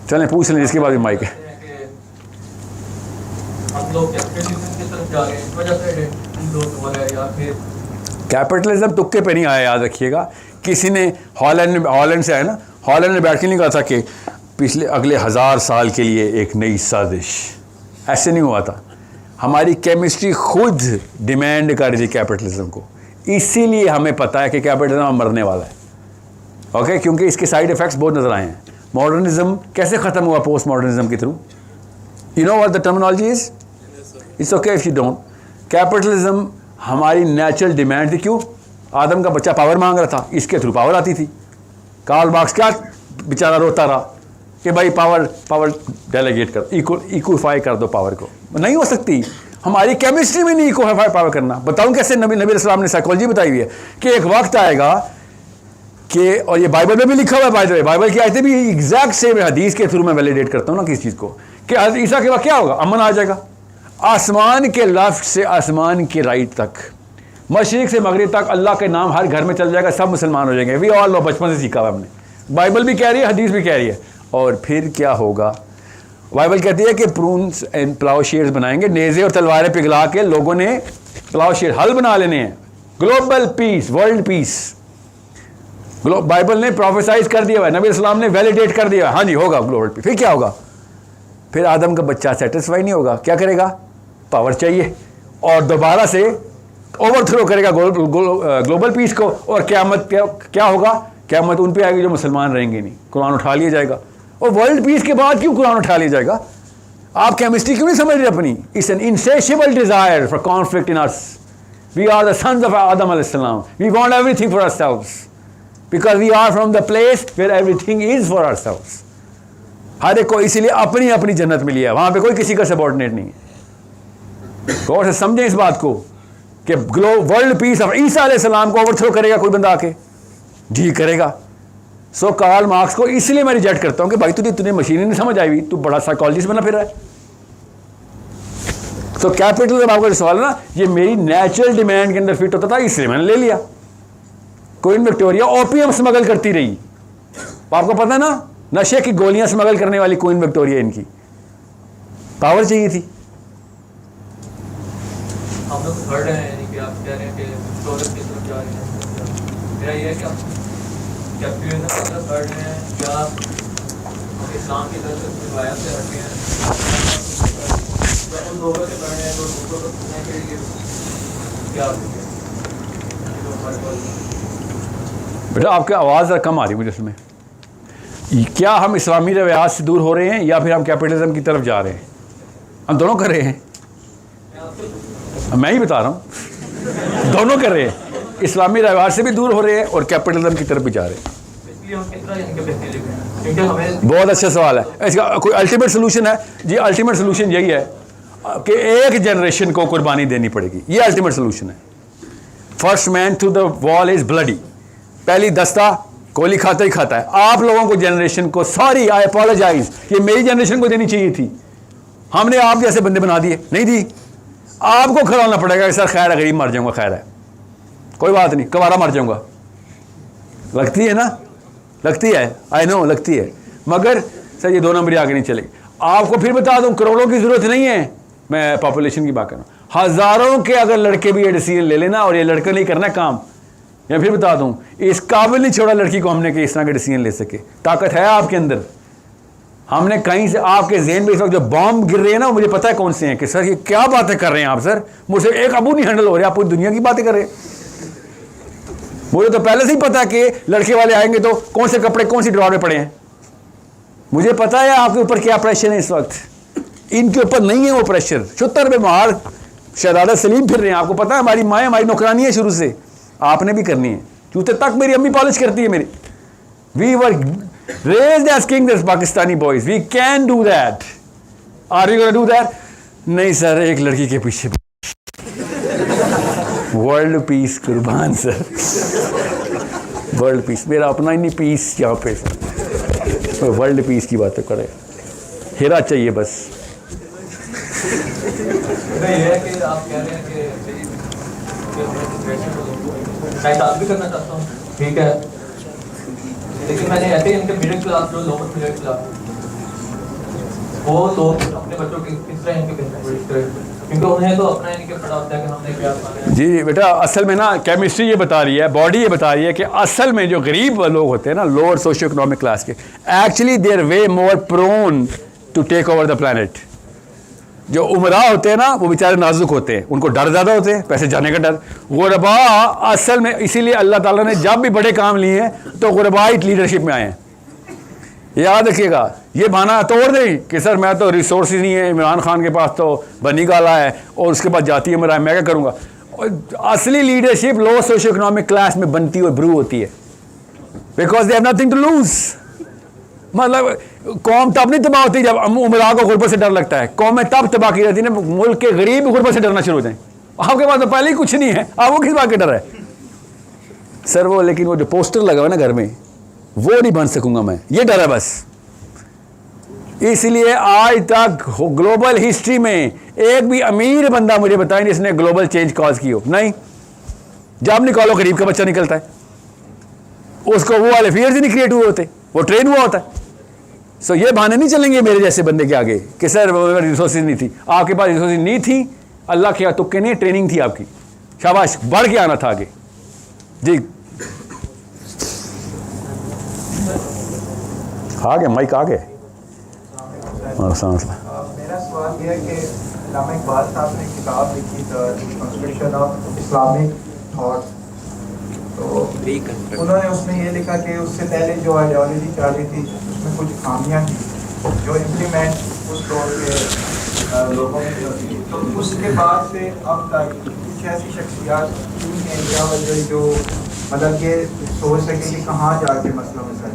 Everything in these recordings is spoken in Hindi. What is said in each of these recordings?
चलें पूछ लें, इसके बाद भी माइक है। कैपिटलिज्म तुक्के पे नहीं आया, याद रखिएगा। किसी ने हॉलैंड से आया ना, हॉलैंड ने बैठ के नहीं कहा था कि पिछले अगले 1000 साल के लिए एक नई साजिश, ऐसे नहीं हुआ था। हमारी केमिस्ट्री खुद डिमांड कर रही थी कैपिटलिज्म को, इसीलिए हमें पता है कि कैपिटलिज्म मरने वाला है। ओके, क्योंकि इसके साइड इफेक्ट्स बहुत नजर आए हैं। मॉडर्निज्म कैसे खत्म हुआ? पोस्ट मॉडर्निज्म के through. You know what the terminology is? It's okay if you don't. Capitalism हमारी नेचुरल डिमांड थी। क्यों? आदम का बच्चा पावर मांग रहा था, इसके थ्रू पावर आती थी। कार्ल मार्क्स क्या बेचारा रोता रहा कि भाई पावर डेलीगेट कर, इक्विफाई कर दो पावर को। नहीं हो सकती, हमारी केमिस्ट्री में नहीं इक्विफाई पावर करना। बताऊं कैसे? नबी इस्लाम ने साइकोलॉजी बताई हुई है कि एक वक्त आएगा कि, और ये बाइबल में भी लिखा हुआ है, बाय द वे बाइबल की आयतें भी एग्जैक्ट सेम है। हदीस के थ्रू मैं वैलिडेट करता हूँ ना किस चीज़ को, कि ईसा के बाद क्या होगा? अमन आ जाएगा। आसमान के लेफ्ट से आसमान के राइट तक, मशरिक से मगरिब तक अल्लाह के नाम हर घर में चल जाएगा, सब मुसलमान हो जाएंगे। वी ऑल नो, बचपन से सीखा हुआ हमने। बाइबल भी कह रही है, हदीस भी कह रही है। और फिर क्या होगा? बाइबल कहती है कि प्रून्स एंड प्लाउशेयर्स बनाएंगे, नेज़े और तलवारें पिघला के लोगों ने प्लाउशेयर हल बना लेने हैं। Global piece, world peace Bible ने प्रोफेसाइज कर दिया है, नबी इस्लाम ने वैलिडेट कर दिया है। हाँ जी, होगा ग्लोबल पीस। फिर क्या होगा? फिर आदम का बच्चा सेटिस्फाई नहीं होगा, क्या करेगा? पावर चाहिए, और दोबारा से ओवरथ्रो करेगा ग्लोबल पीस को। और क़यामत क्या होगा? क़यामत उन पे आएगी जो मुसलमान रहेंगे नहीं, कुरान उठा लिया जाएगा। और वर्ल्ड पीस के बाद क्यों कुरान उठा लिया जाएगा? आप केमिस्ट्री क्यों नहीं समझ रहे अपनी? It's an insatiable desire for conflict in us. We are the sons of आदम अलैहि सलाम। We want everything for ourselves because we are from the place where everything is for ourselves. हर एक को इसीलिए अपनी अपनी जन्नत मिली है, वहां पे कोई किसी का सबॉर्डिनेट नहीं है। गौर से समझें इस बात को कि वर्ल्ड पीस ऑफ ईसा अलैहि सलाम को ओवरथ्रो करेगा कोई बंदा आके? जी करेगा। सो कार्ल मार्क्स को इसलिए मैं रिजेक्ट करता हूं कि भाई तुझे मशीन ही नहीं समझ आई हुई, तू बड़ा साइकोलॉजिस्ट बना फिर रहा है। तो कैपिटलिज्म, आपका जो सवाल है ना, ये मेरी नेचुरल डिमांड के अंदर फिट होता था, इसलिए मैंने ले लिया। क्वीन विक्टोरिया ओपियम स्मगल करती रही, आपको पता है ना, नशे की गोलियां स्मगल करने वाली क्वीन विक्टोरिया, इनकी पावर चाहिए थी। हम लोग पढ़ रहे हैं, यानी कि आप कह रहे हैं कि दौलत की तरफ जा रहे हैं। मेरा ये है कि आप कैपिटलिज्म की तरफ बढ़ रहे हैं या हम इस्लाम की तरफ से रिवायत से हटे हैं, उन लोगों से बढ़ रहे हैं जो दूसरों को सुनने के लिए क्या बेटा आपकी आवाज़ ज़रा कम आ रही है मुझे इसमें। क्या हम इस्लामी रवायात से दूर हो रहे हैं या फिर हम कैपिटलिज्म की तरफ जा रहे हैं? हम दोनों कर रहे हैं, मैं ही बता रहा हूँ। दोनों कर रहे हैं, इस्लामी रवायात से भी दूर हो रहे हैं और कैपिटलिज्म की तरफ भी जा रहे हैं। बहुत अच्छा सवाल है। इसका कोई अल्टीमेट सोल्यूशन है? जी अल्टीमेट सोल्यूशन यही है कि एक जनरेशन को कुर्बानी देनी पड़ेगी, ये अल्टीमेट सोल्यूशन है। First man to the wall is bloody. पहली दस्ता गोली खाता ही खाता है। आप लोगों को, जनरेशन को, सॉरी आई अपोलोजाइज, ये मेरी जनरेशन को देनी चाहिए थी। हमने आप जैसे बंदे बना दिए, नहीं दी। आपको खिलाना पड़ेगा कि सर खैर है, गरीब मर जाऊंगा, खैर है कोई बात नहीं, कवारा मर जाऊंगा। लगती है ना, लगती है, आई नो लगती है, मगर सर ये 2 नंबरी आगे नहीं चलेगी। आपको फिर बता दूं, करोड़ों की जरूरत नहीं है, मैं पॉपुलेशन की बात कर रहा हूं। हजारों के अगर लड़के भी ये डिसीजन ले लेना, और ये लड़के नहीं करना काम, या फिर बता दूं, इस काबिल नहीं छोड़ा लड़की को हमने कि इस तरह के डिसीजन ले सके। ताकत है आपके अंदर। हमने कहीं से आपके ज़हन में इस वक्त जो बॉम्ब गिर रहे हैं ना, मुझे पता है कौन से हैं, कि सर ये क्या बातें कर रहे हैं आप, सर मुझसे एक अबू नहीं हैंडल हो रहे, आप पूरी दुनिया की बातें कर रहे हैं। मुझे तो पहले से ही पता है कि लड़के वाले आएंगे तो कौन से कपड़े कौन सी ड्रॉर में पड़े हैं। मुझे पता है आपके ऊपर क्या प्रेशर है इस वक्त। इनके ऊपर नहीं है वो प्रेशर। 76 में मार शहजादा सलीम फिर रहे हैं। आपको पता है हमारी माँ हमारी नौकरानी है शुरू से, आपने भी करनी है। जूते तक मेरी अम्मी पॉलिश करती है मेरी। We were raised as kings Pakistani boys, we can do that. Are you gonna do that? नहीं सर, एक लड़की के पीछे वर्ल्ड पीस कुर्बान सर, वर्ल्ड पीस मेरा अपना ही नहीं पीस यहाँ पे सर, वर्ल्ड पीस की बातें करे। हीरा चाहिए बस। ये है कि आप कह रहे हैं कि शायद आप भी करना चाहता हूँ, ठीक है, लेकिन मैंने ऐसे इनके मिडिल क्लास जो लोअर मिडिल क्लास वो लोग अपने बच्चों के किस तरह इनके परवरिश करें, क्योंकि उन्हें तो अपना इनके पता होता है कि हमने क्या खाना है। जी बेटा, असल में ना केमिस्ट्री ये बता रही है, बॉडी ये बता रही है कि असल में जो गरीब लोग होते हैं ना, लोअर सोशियो इकोनॉमिक क्लास के, actually they are way more prone to take over the planet. जो उमरा होते हैं ना, वो बेचारे नाजुक होते हैं, उनको डर ज़्यादा होते हैं, पैसे जाने का डर। गुरबा असल में, इसीलिए अल्लाह ताला ने जब भी बड़े काम लिए हैं तो गुरबाइट लीडरशिप में आए हैं। याद रखिएगा, ये बहाना तोड़ दें कि सर मैं तो रिसोर्सेज नहीं है, इमरान खान के पास तो बनी गाला है और उसके पास जाती है मेरा, मैं क्या करूँगा। असली leadership low socio economic class में बनती हुई ब्रू होती है, because they have nothing to lose. मतलब कौम तब नहीं तबाह होती जब उमरा को गुरबत से डर लगता है, कौमें तब तबाह की जाती है ना मुल्क के गरीब गुरबत से डरना शुरू हो जाए। आपके पास तो पहले ही कुछ नहीं है, आपको किस बात का डर है सर? वो लेकिन वो जो पोस्टर लगा हुआ है ना घर में, वो नहीं बन सकूंगा मैं, ये डर है बस। इसलिए आज तक ग्लोबल हिस्ट्री में एक भी अमीर बंदा मुझे बताएं जिसने ग्लोबल चेंज कॉज की हो, नहीं। जब निकालो गरीब का बच्चा निकलता है, उसको वो वाले फियर्स ही नहीं क्रिएट हुए होते, वो ट्रेन हुआ होता है। सो ये बहाने नहीं चलेंगे मेरे जैसे बंदे के आगे कि सर रिसोर्सेज नहीं थी। आपके पास रिसोर्सेज नहीं थी, अल्लाह के तुक्के नहीं, ट्रेनिंग थी आपकी, शाबाश, बढ़ के आना था आगे। जी आ गए, माइक आ गए। मेरा सवाल यह है कि अल्लामा इकबाल साहब ने किताब लिखी the constitution of Islamic thought, तो उन्होंने उसमें ये लिखा कि उससे पहले जो आइडियोलॉजी चल रही थी उसमें कुछ खामियां थी जो इम्प्लीमेंट उस दौर के लोगों में होती, तो उसके बाद से अब तक कुछ ऐसी शख्सियात हैं या वजह जो मतलब ये सोच सके कि कहाँ जाके मसला मसाइल।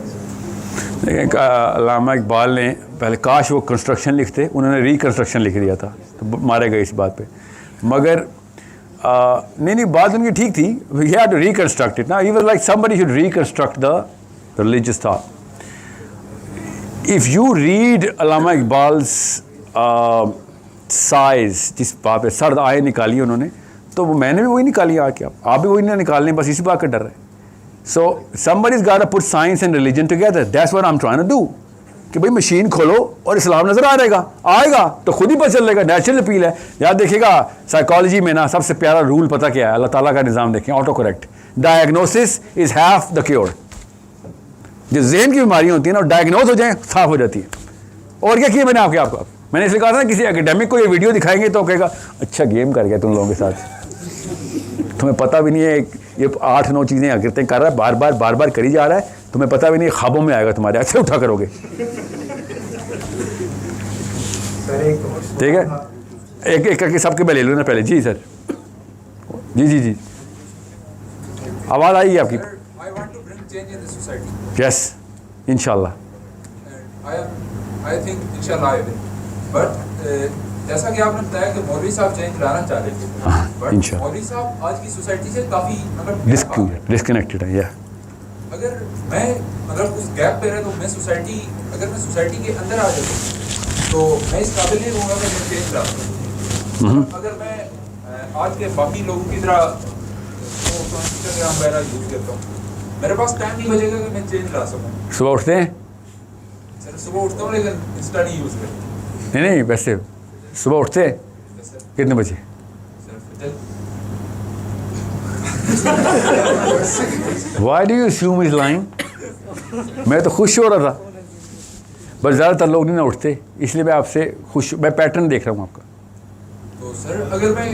देखिए, अल्लामा इकबाल ने पहले काश वो कंस्ट्रक्शन लिखते, उन्होंने रिकन्स्ट्रक्शन लिख दिया था तो मारे गए इस बात पे। मगर नहीं, बात उनकी ठीक थी, we had to reconstruct it ना, he was like somebody should reconstruct the religious thought. If you read Allama Iqbal's size, जिस बात पे सर्द आए निकाली उन्होंने, तो वो मैंने भी वही निकाली आके, आप भी वही ना निकालने, बस इसी बात का डर है। So somebody's got to put science and religion together. That's what I'm trying to do. कि भाई मशीन खोलो और इस्लाम नज़र आ रहेगा, आएगा तो खुद ही पता चलेगा, नेचुरल अपील है। याद देखिएगा, साइकोलॉजी में ना सबसे प्यारा रूल पता क्या है, अल्लाह ताला का निज़ाम देखें, auto correct. Diagnosis is half the cure. जो जहन की बीमारियाँ होती हैं ना, डायग्नोज हो जाए, साफ हो जाती है। और क्या किया मैंने आपको मैंने इसलिए कहा था ना, किसी एकेडमिक को ये वीडियो दिखाएंगे तो कहेगा अच्छा गेम कर गया तुम लोगों के साथ, तुम्हें पता भी नहीं है ये 8-9 चीज़ें हकीकतें कर रहा है, बार बार करी जा रहा है, तुम्हें पता भी नहीं, ख्वाबों में आएगा तुम्हारे, अच्छे उठा करोगे। ठीक है, एक एक करके सबके मैं ले लूँ ना पहले। जी सर, जी आवाज़ आई आपकी? यस, इंशाल्लाह। आई थिंक इंशाल्लाह, बट जैसा कि आपने बताया कि मौलवी साहब चेंज लाना चाह रहे थे, बट मौलवी साहब आज की सोसाइटी से काफ़ी मतलब डिस्कनेक्टेड है। या अगर मैं मतलब उस गैप पे रहे तो मैं सोसाइटी के अंदर आ जाता तो मैं इस काबिल नहीं रहूँगा कि मैं चेंज ला सकूँ। अगर मैं आज के बाकी लोगों की तरह इंस्टाग्राम वगैरह यूज़ करता हूँ, मेरे पास टाइम नहीं बचेगा कि मैं चेंज ला सकूँ। सुबह उठते हैं? सर सुबह उठता हूँ लेकिन इंस्टा नहीं यूज़ करता। नहीं, वैसे सुबह उठते हैं कितने बजे? Why do you assume he's lying? मैं तो खुश हो रहा था, बस ज़्यादातर लोग नहीं ना उठते, इसलिए मैं आपसे मैं पैटर्न देख रहा हूँ आपका। तो सर अगर मैं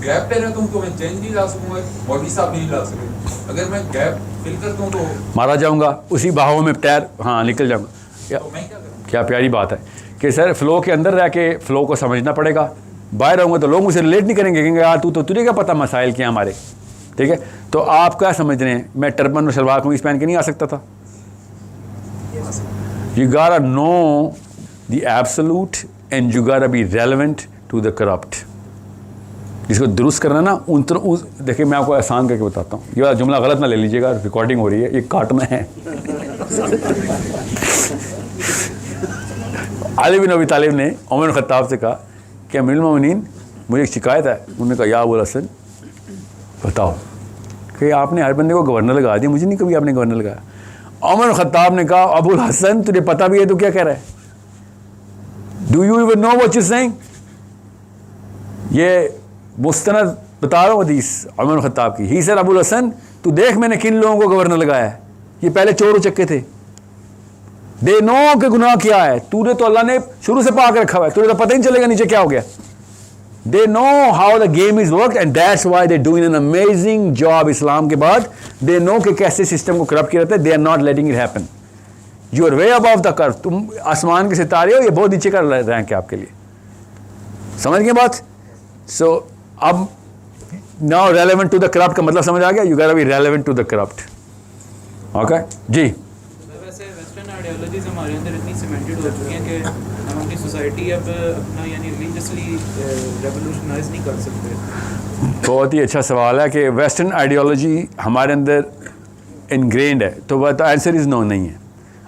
गैप पे रहता हूँ तो मैं चेंज नहीं ला सकूँगा, मौलवी साहब नहीं ला सकेंगे। अगर मैं गैप फिल करता हूँ तो मारा जाऊँगा, उसी बहाव में तैर, हाँ निकल जाऊँगा। तो मैं क्या करूँ? क्या प्यारी बात है कि सर फ्लो के अंदर रह के फ्लो को समझना पड़ेगा। बाहर रहूँगा तो लोग मुझे रिलेट नहीं करेंगे, कहेंगे यार तुझे क्या पता मसाइल क्या हमारे। ठीक है, तो आप क्या समझ रहे हैं, मैं टर्बन और शलवार कमीज पहन के नहीं आ सकता था? You gotta know the absolute and you gotta be relevant to the corrupt. जिसको दुरुस्त करना ना देखिए मैं आपको आसान करके बताता हूँ, ये वाला जुमला गलत ना ले लीजिएगा, रिकॉर्डिंग हो रही है, ये काटना है। अली बिन अबी तालिब ने उमर बिन खत्ताब से कहा कि अमीरुल मोमिनीन मुझे एक शिकायत है। उन्होंने कहा या अबुल हसन बताओ। कि आपने हर बंदे को गवर्नर लगा दिया, मुझे नहीं कभी आपने गवर्नर लगाया। उमर खत्ताब ने कहा, अबुल हसन तुझे पता भी है तो क्या कह रहा है? Do you even know what you saying? ये मुस्तनद बता रहा हूँ हदीस उमर खत्ताब की। ही सर अबुल हसन तू देख मैंने किन लोगों को गवर्नर लगाया है, ये पहले चोर उचक्के थे, दे नो के गुनाह किया है, तूने तो अल्लाह ने शुरू से पाक रखा हुआ है, तुझे तो पता ही नहीं चलेगा नीचे क्या हो गया। They know how the game is work and that's why they doing an amazing job. इस्लाम के बाद दे नो कि कैसे सिस्टम को करप्ट किया जाता है। They are not letting it happen. You are way above the curve. तुम आसमान के सितारे हो, ये बहुत नीचे का रैंक है आपके लिए। समझ गए बात? सो अब now relevant to the corrupt का मतलब समझ आ गया? You gotta be relevant to the corrupt. Okay ji. वैसे वेस्टर्न आइडियोलॉजीज हमारे अंदर इतनी सीमेंटेड हो चुकी हैं कि हम अपनी सोसाइटी अब अपना यानी रिलीजियसली रेवोल्यूशनाइज नहीं कर सकते। बहुत ही अच्छा सवाल है कि वेस्टर्न आइडियोलॉजी हमारे अंदर इनग्रेंड है, तो वह आंसर इज़ नो नहीं है।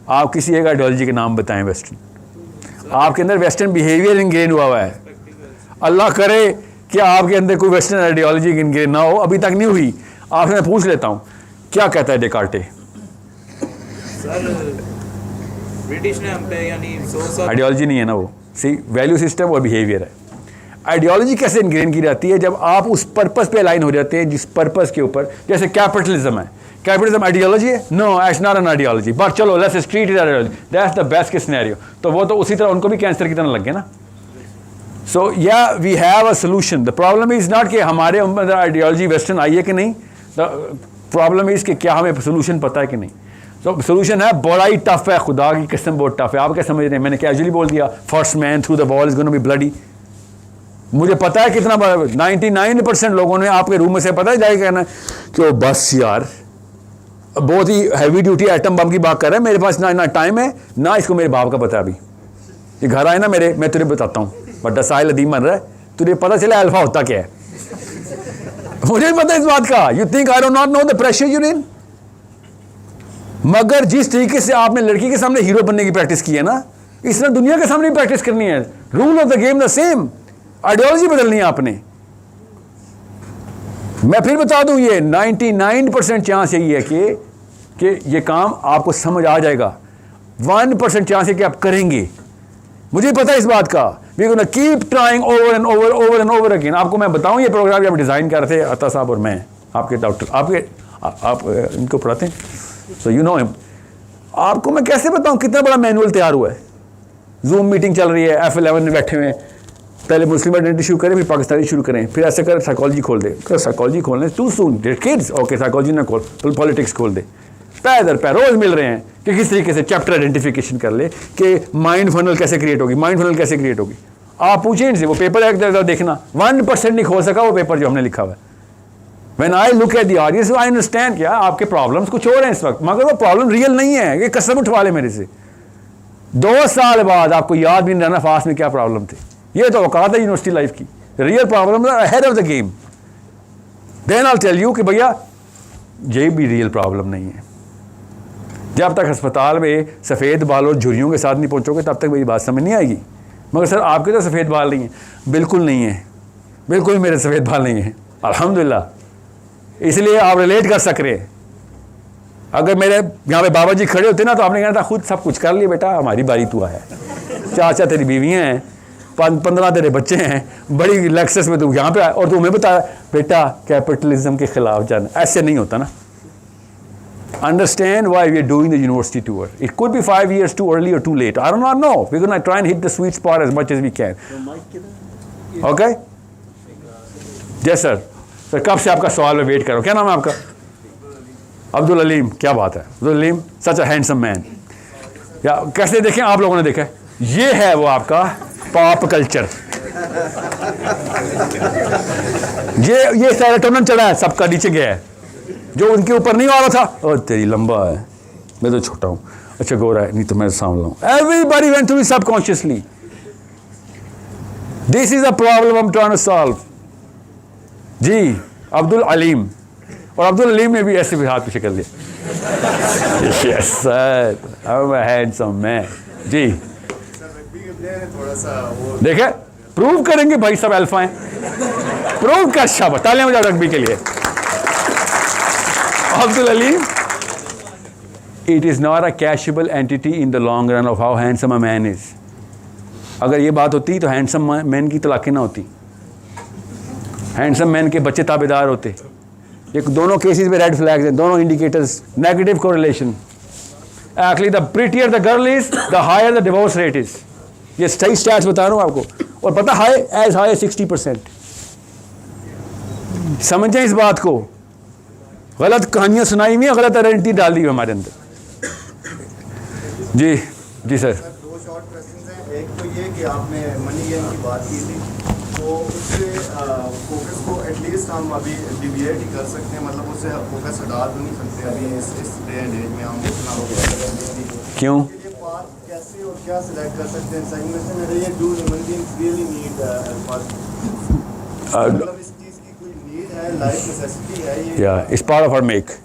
आप किसी एक आइडियोलॉजी के नाम बताएं वेस्टर्न। आपके अंदर वेस्टर्न बिहेवियर इनग्रेन हुआ है। अल्लाह करे कि आपके अंदर कोई वेस्टर्न आइडियोलॉजी इनग्रेन ना हो, अभी तक नहीं हुई। आपसे मैं पूछ लेता हूँ, क्या कहता है डेकार्टे? सर ब्रिटिश ने हम पे यानी 100 साल आइडियोलॉजी नहीं है ना वो, सी वैल्यू सिस्टम और बिहेवियर है। आइडियोलॉजी कैसे इनग्रेन की जाती है? जब आप उस पर्पस पे अलाइन हो जाते हैं जिस पर्पस के ऊपर, जैसे कैपिटलिज्म है। कैपिटलिज्म आइडियोलॉजी है? No, it's not an ideology, but चलो let's treat it ideology, that's the best case scenario. तो वो तो उसी तरह उनको भी कैंसर की तरह लग गया ना। सो या we have a solution. The problem is not कि हमारे अंदर आइडियोलॉजी वेस्टर्न आई है कि नहीं, द प्रॉब्लम इज कि क्या हमें सोल्यूशन पता है कि नहीं। तो सोल्यूशन है, बड़ा ही टफ है, खुदा की कसम बहुत टफ है। आप क्या समझ रहे हैं? मैंने कैजुअली बोल दिया first man through the wall is gonna be bloody. मुझे पता है कितना 99% लोगों ने आपके रूम में से पता है जाए कहना कि बस यार बहुत ही हैवी ड्यूटी एटम बम की बात कर रहा है, मेरे पास ना टाइम है ना इसको मेरे बाप का पता है। अभी ये घर आए ना मेरे, मैं तुझे बताता हूँ, बड़ा साहिल अदीम बन रहा है, तुझे पता चला अल्फा होता क्या है? मुझे भी पता है इस बात का। You think I do not know the pressure you're in? मगर जिस तरीके से आपने लड़की के सामने हीरो बनने की प्रैक्टिस की है ना, इस तरह दुनिया के सामने भी प्रैक्टिस करनी है। Rule of the game the same, ideology बदलनी है आपने। मैं फिर बता दूं, ये 99% चांस यही है कि ये काम आपको समझ आ जाएगा। 1% चांस है कि आप करेंगे। मुझे पता है इस बात का। We gonna keep trying over and over over and over again. आपको मैं बताऊं, ये प्रोग्राम जब डिज़ाइन कर रहे थे अता साहब और मैं, आपके डॉक्टर, आप इनको पढ़ाते हैं, सो यू नो हिम। आपको मैं कैसे बताऊं कितना बड़ा मैनुअल तैयार हुआ है। जूम मीटिंग चल रही है, F11 में बैठे हुए हैं, पहले मुस्लिम आइडेंटिटी शुरू करें, फिर पाकिस्तानी शुरू करें, फिर ऐसे कर साइकोलॉजी खोल दे। साइकोलॉजी खोलने too soon, their kids, okay psychology ना खोल, पॉलिटिक्स खोल दे। पैर दर पैर रोज मिल रहे हैं कि किस तरीके से चैप्टर आइडेंटिफिकेशन कर ले कि माइंड फनल कैसे क्रिएट होगी, माइंड फनल कैसे क्रिएट होगी। आप पूछिए इनसे, वो पेपर एक देखना, 1% नहीं खोल सका वो पेपर जो हमने लिखा हुआ है। When I look at the audience, I understand क्या आपके प्रॉब्लम्स कुछ और हैं इस वक्त, मगर वो प्रॉब्लम रियल नहीं है। ये कसम उठवा ले मेरे से, 2 साल बाद आपको याद भी नहीं रहना फास्ट में क्या प्रॉब्लम थे। ये तो औकात है यूनिवर्सिटी लाइफ की। Real problem ahead of the game. Then I tell you कि भैया ये भी रियल प्रॉब्लम नहीं है। जब तक अस्पताल में सफ़ेद बाल और झुर्रियों के साथ नहीं पहुंचोगे तब तक मेरी बात समझ नहीं आएगी। मगर सर आपके तो सफ़ेद बाल नहीं है। बिल्कुल नहीं है, बिल्कुल मेरे सफ़ेद बाल नहीं है, अल्हम्दुलिल्लाह। इसलिए आप रिलेट कर सक रहे हैं। अगर मेरे यहाँ पे बाबा जी खड़े होते ना तो आपने कहना था खुद सब कुछ कर लिया बेटा, हमारी बारी तू आया। 4 तेरी बीवियाँ हैं, 15 तेरे बच्चे हैं, बड़ी लेक्सस में तू यहाँ पे आया और तुम्हें बता बेटा कैपिटलिज्म के खिलाफ जाना। ऐसे नहीं होता ना। Understand why we are doing the university tour. It could be 5 years too early or too late. I do not know. We're going to try and hit the sweet spot as much as we can. Okay? Yes, sir. Sir कब से आपका सवाल में वेट करो। क्या नाम है आपका? अब्दुल अलीम। क्या बात है अब्दुल अलीम, सच अ हैंडसम मैन। या कैसे देखें आप लोगों ने देखा? ये है वो आपका पॉप कल्चर। ये सेरोटोनिन चढ़ा है, सबका नीचे गया है। जो उनके ऊपर नहीं आ रहा था, और तेरी लंबा है, मैं तो छोटा हूँ, अच्छा गोरा है, नहीं तो मैं सांवला हूँ। Everybody went through subconsciously. This is a problem I am trying to solve. Ji Abdul Aleem, और अब्दुल अलीम ने भी ऐसे भी हाथ पीछे कर लिया। Yes sir, I am a handsome man. जी देखे, प्रूव करेंगे भाई सब अल्फा हैं। प्रूव कर, शाबाश, तालियां बजाओ रग्बी के लिए। Abdul Aleem it is not a cashable entity in the long run of how handsome a man is. अगर ये बात होती तो हैंडसम मैन की तलाक़ें ना होती, हैंडसम मैन के बच्चे ताबेदार होते। ये दोनों केसेस में रेड फ्लैग्स हैं, दोनों indicators, negative correlation. Actually the prettier the girl is the higher the divorce rate is. ये सही स्टैट्स बता रहा हूँ आपको, और पता हाई एज हाई 60%। समझें इस बात को, गलत कहानियाँ सुनाई हुई हैं, गलत आइडेंटिटी डाल दी हुई हमारे अंदर। जी जी सर। दो शॉर्ट क्वेश्चंस हैं। एक तो ये कि आपने मनी गेम की बात की थी, तो उससे फोकस को एटलीस्ट हम अभी डिविएट ही कर सकते हैं, मतलब उससे फोकस हटा तो नहीं सकते अभी इस डे एंड एज में हम इतना हो गया। क्यों? ये पाथ कैसे और क्या सिलेक्ट कर सकते हैं? सेकंड क्वेश्चन मेरा ये, do human beings really need alpha? मतलब इस चीज़ की कोई नीड है, लाइफ नेसेसिटी है ये? Yeah, it's part of our make.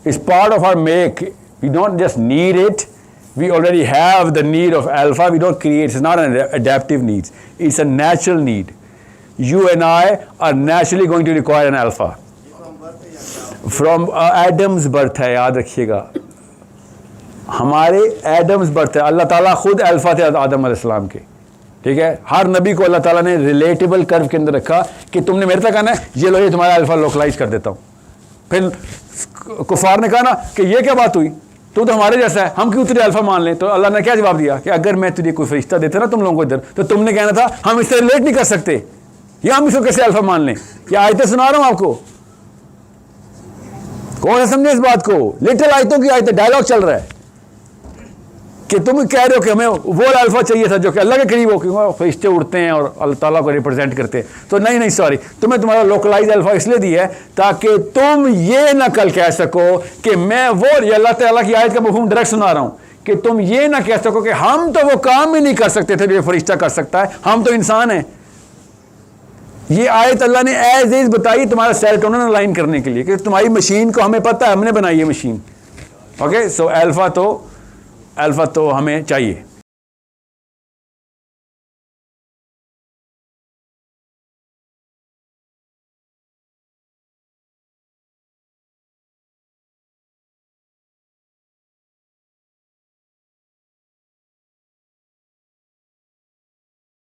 It's part of our make. We don't just need it. We already have the need of alpha. We don't create. It's not an adaptive need. It's a natural need. You and I are naturally going to require an alpha. From Adam's birth है, याद रखिएगा। हमारे एडम्स बर्थ है। अल्लाह ताला खुद अल्फा थे आदम अलैहिस्सलाम के, ठीक है। हर नबी को अल्लाह ताला ने रिलेटेबल कर्व के अंदर रखा कि तुमने मेरे तक आना है, ये लो, ये तुम्हारा अल्फा लोकलाइज कर देता हूँ। फिर कुफार ने कहा ना कि ये क्या बात हुई, तू तो हमारे जैसा है, हम क्यों तुझे अल्फा मान लें? तो अल्लाह ने क्या जवाब दिया कि अगर मैं तुझे कोई फरिश्ता देता ना तुम लोगों को इधर, तो तुमने कहना था हम इससे रिलेट नहीं कर सकते, या हम इसको कैसे अल्फा मान लें? ये आयतें सुना रहा हूँ आपको, कौन है समझे इस बात को? लिटिल आयतों की आयतें, डायलॉग चल रहा है कि तुम कह रहे हो कि हमें वो अल्फा चाहिए था जो कि अल्लाह के करीब हो, क्योंकि फरिश्ते उड़ते हैं और अल्लाह ताला को रिप्रेजेंट करते हैं। तो नहीं सॉरी, तुम्हें तुम्हारा लोकलाइज अल्फा इसलिए दिया है ताकि तुम ये ना कल कह सको कि मैं वो, अल्लाह ताला की आयत का मफहूम डायरेक्ट सुना रहा हूँ, कि तुम ये ना कह सको कि हम तो वो काम ही नहीं कर सकते थे जो फरिश्ता कर सकता है, हम तो इंसान हैं। ये आयत अल्लाह ने एज इज बताई तुम्हारा सेरोटोनिन अलाइन करने के लिए, कि तुम्हारी मशीन को हमें पता है, हमने बनाई है मशीन। ओके, सो अल्फा तो हमें चाहिए।